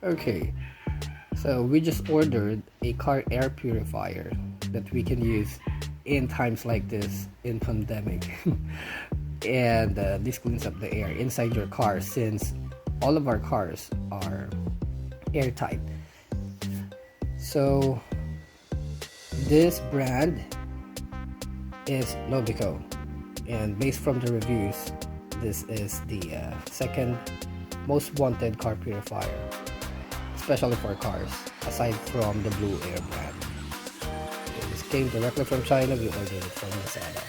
Okay, so we just ordered a car air purifier that we can use in times like this in pandemic. And this cleans up the air inside your car, since all of our cars are airtight. So this brand is Nobico, and based from the reviews, this is the second most wanted car purifier, especially for cars, aside from the Blue Air brand. Okay, this came directly from China. We ordered it from Lazada.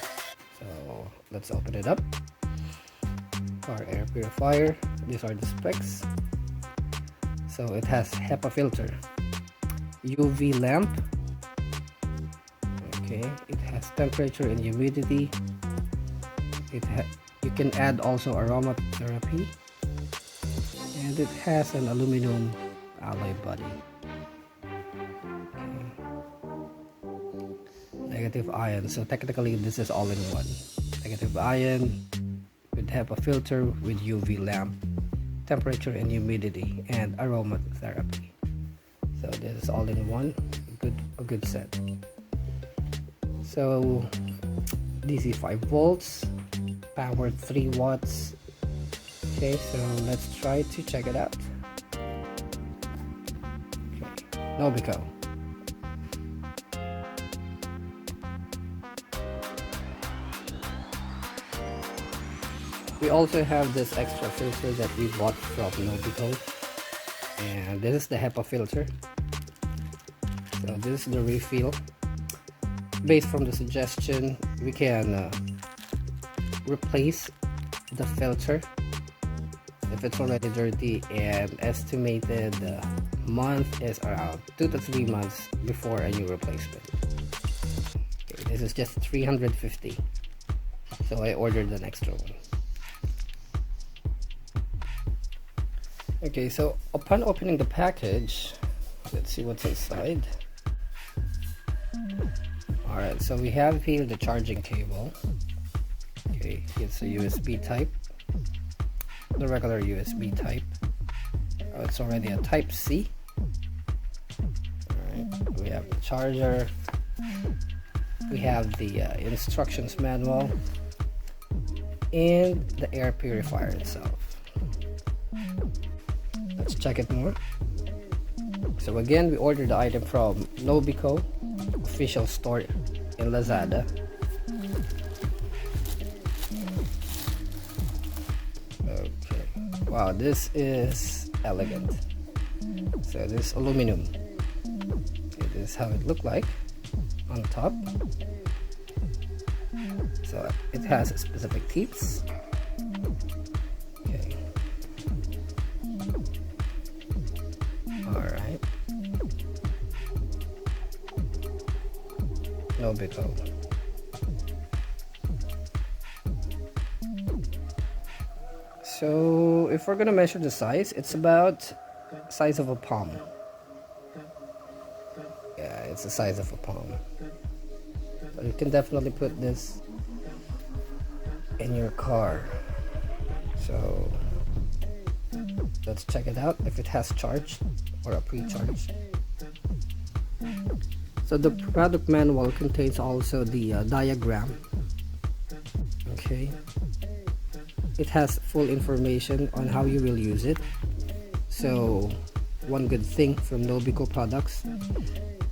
So let's open it up. Car air purifier. These are the specs. So it has Hepa filter, UV lamp. Okay, it has temperature and humidity. You can add also aromatherapy, and it has an aluminum alloy body. Okay. Negative ion, so technically this is all in one. Negative ion with HEPA filter with UV lamp, temperature and humidity, and aromatherapy. So this is all in one, a good set. So DC 5 volts, power 3 watts. Okay, so let's try to check it out. Nobico. We also have this extra filter that we bought from Nobico, and this is the HEPA filter. So this is the refill. Based from the suggestion, we can replace the filter if it's already dirty, and estimated month is around 2 to 3 months before a new replacement. Okay, this is just 350, so I ordered an extra one. Okay, so upon opening the package, let's see what's inside. Alright, so we have here the charging cable. Okay, it's a USB type, the regular USB type. Oh, it's already a type C. Alright, we have the charger, we have the instructions manual, and the air purifier itself. Let's check it more. So again, we ordered the item from Nobico official store in Lazada. Okay, wow, this is elegant. So this aluminum. Okay, this is how it looked like on top. So it has specific teeth. Okay. Alright. Nobico. So if we're gonna measure the size, it's about size of a palm. Yeah, it's the size of a palm. So you can definitely put this in your car. So let's check it out if it has charged or a pre-charge. So the product manual contains also the diagram. Okay, it has full information on how you will use it. So one good thing from Nobico products,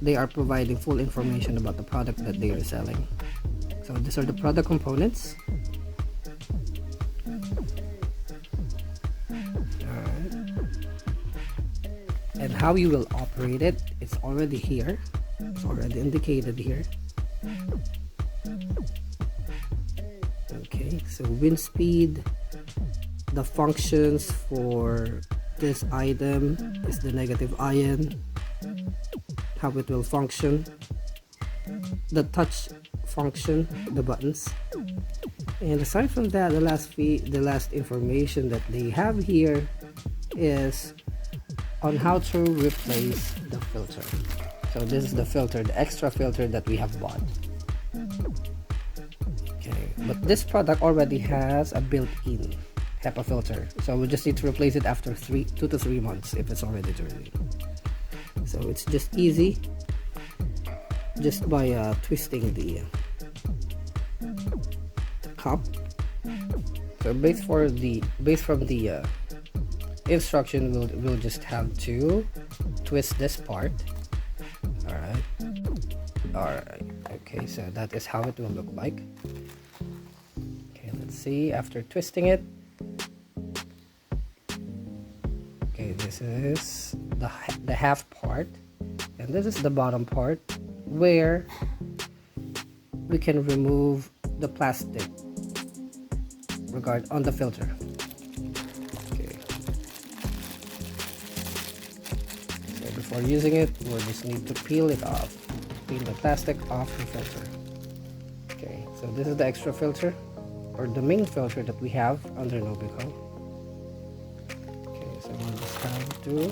they are providing full information about the product that they are selling. So these are the product components. And how you will operate it, it's already here. It's already indicated here. Okay, so wind speed, the functions for this item is the negative ion, how it will function, the touch function, the buttons, and aside from that, the last information that they have here is on how to replace the filter. So this is the filter, the extra filter that we have bought. but this product already has a built-in HEPA filter, so we just need to replace it after 2 to 3 months if it's already dirty. So it's just easy, just by twisting the cup. So based from the instruction, we'll just have to twist this part. Alright, okay, so that is how it will look like. Okay, let's see after twisting it. Okay, this is the half part, and this is the bottom part where we can remove the plastic on the filter. Okay, so before using it, we'll just need to peel it off. Peel the plastic off the filter. Okay, so this is the extra filter, or the main filter that we have under Nobico. Okay, so we'll just have to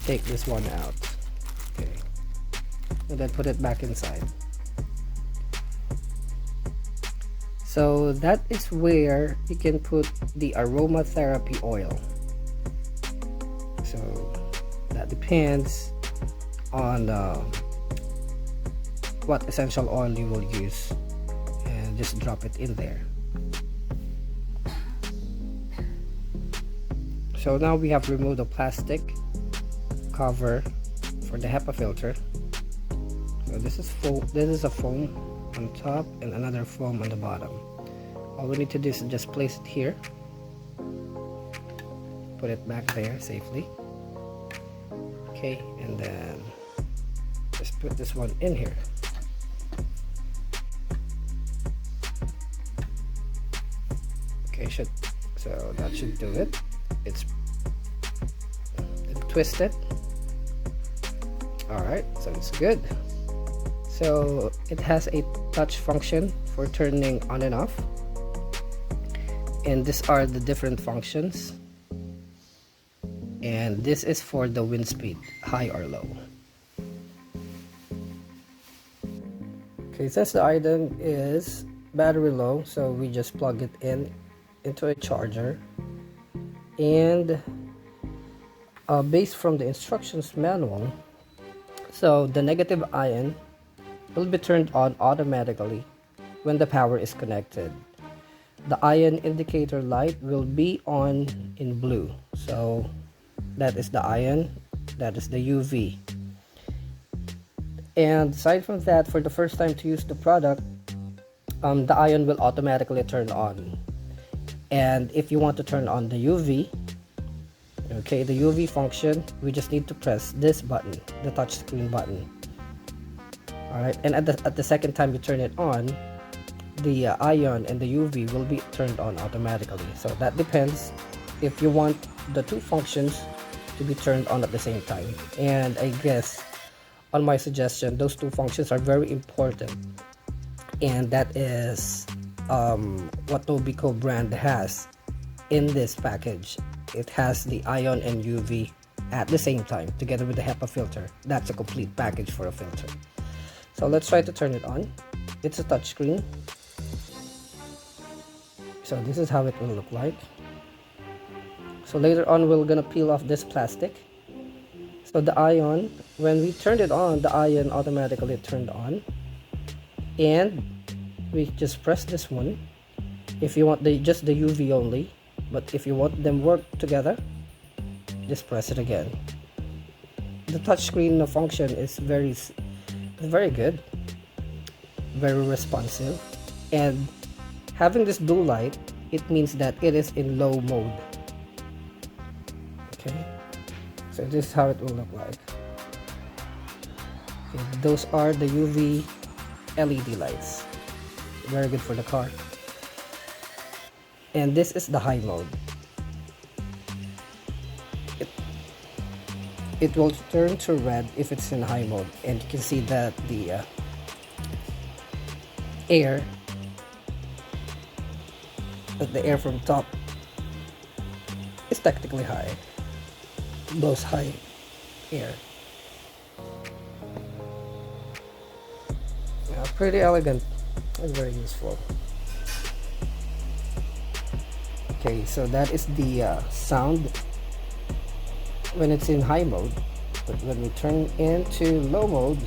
take this one out. Okay, and then put it back inside. So that is where you can put the aromatherapy oil. So that depends on what essential oil you will use, and just drop it in there. So now we have removed the plastic cover for the HEPA filter. So this is a foam on top and another foam on the bottom. All we need to do is just place it here, put it back there safely. Okay, and then just put this one in here. Okay, so that should do it. It's twisted. Alright, so it's good. So it has a touch function for turning on and off, and these are the different functions, and this is for the wind speed, high or low. Okay, since the item is battery low, so we just plug it into a charger, and based from the instructions manual, so the negative ion will be turned on automatically when the power is connected. The ion indicator light will be on in blue, so that is the ion, that is the UV. And aside from that, for the first time to use the product, the ion will automatically turn on. And if you want to turn on the UV, okay, the UV function, we just need to press this button, the touch screen button. Alright, and at the second time you turn it on, the ion and the UV will be turned on automatically. So that depends if you want the two functions to be turned on at the same time. And I guess, on my suggestion, those two functions are very important, and that is what Nobico brand has in this package. It has the ion and UV at the same time together with the HEPA filter. That's a complete package for a filter. So let's try to turn it on. It's a touchscreen. So this is how it will look like. So later on, we're gonna peel off this plastic. So the ion, when we turned it on, the ion automatically turned on, and we just press this one if you want just the UV only, but if you want them work together, just press it again. The touchscreen function is very good, very responsive, and having this blue light, it means that it is in low mode. Okay, so this is how it will look like. Okay, those are the UV LED lights, very good for the car. And this is the high mode. It will turn to red if it's in high mode, and you can see that the air from top is technically high, blows high air. Yeah, pretty elegant. and very useful. Okay, so that is the sound when it's in high mode, but when we turn into low mode,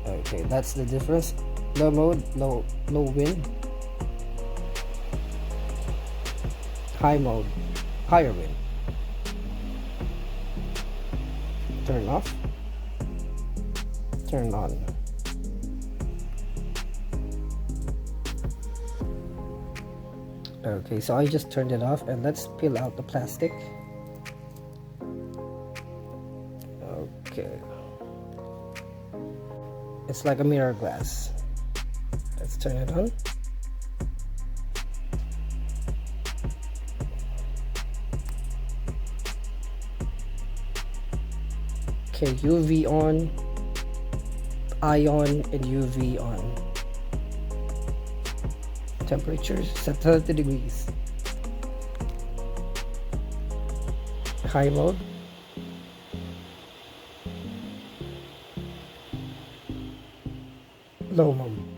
okay, that's the difference. Low mode, low wind. High mode, higher wind. Turn off, turn on. Okay, so I just turned it off, and let's peel out the plastic. Okay, it's like a mirror glass. Let's turn it on. Okay, UV on, ion, and UV on. Temperature set 30 degrees. High mode. Low mode.